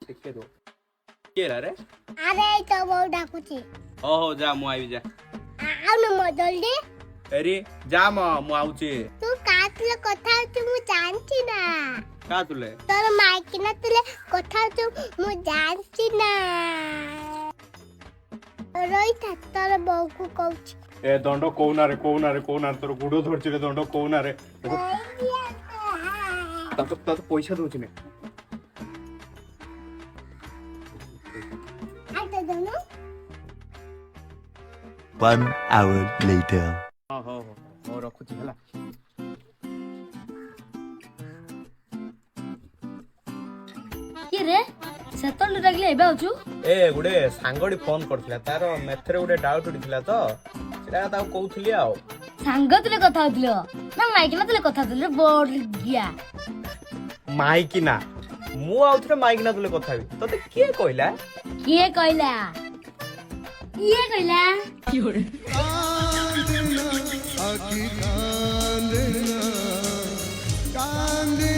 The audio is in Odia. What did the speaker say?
ଟିକେ ରୁହ କିଏ ରେ ଆରେ ତ ବୋଉ ଡାକୁଛି ହଉ ଯା ମୁଁ ଆଇବି ଯା ଆଉନ ମୋ ଜଲ୍ଦି ଏରି ଯା ମୁଁ ଆଉଚି ତୁ କାହାଥିଲେ କଥା ହଉଛୁ ମୁଁ ଜାଣିଛି ନା କା ତୁଲେ ତୋର ମାଇକି ନା ତୁଲେ କଥା ହଉଛୁ ମୁଁ ଜାଣିଛି ନା ରହିଥା ତୋର ବୋଉକୁ କହୁଛି ଏ ଦଣ୍ଡ କହୁନାରେ ତୋର ଗୁଡ ଧରିଛି ରେ ଦଣ୍ଡ କହୁନାରେ ତତେ ପଇସା ଦଉଛି ନେ ଆଟ ଦଉନ 1 hour later. ହଉ ରଖୁଛି ହେଲା କିଏ ରେ ସେତେବେଳେ ଡାକିଲେ ଏବେ ଆଉଛୁ ଏ ଗୋଟେ ସାଙ୍ଗଟି ଫୋନ କରିଥିଲା ତାର ମେଥରେ ଗୋଟେ ଡାଉଟ୍ ଉଠିଥିଲା ତ ସେଟା ତାକୁ କହୁଥିଲି ଆଉ ସାଙ୍ଗ ଥିଲେ କଥା ହଉଥିଲ ନା ମାଇକି ନା ଥିଲେ କଥା ହଉଥିଲେ ବଢିଆ ମାଇକିନା ମୁଁ ଆଉଥରେ ମାଇକିନା ତୁଲେ କଥା ହେବି ତତେ କିଏ କହିଲା କିଏ କହିଲା କିଏ କହିଲା कांदना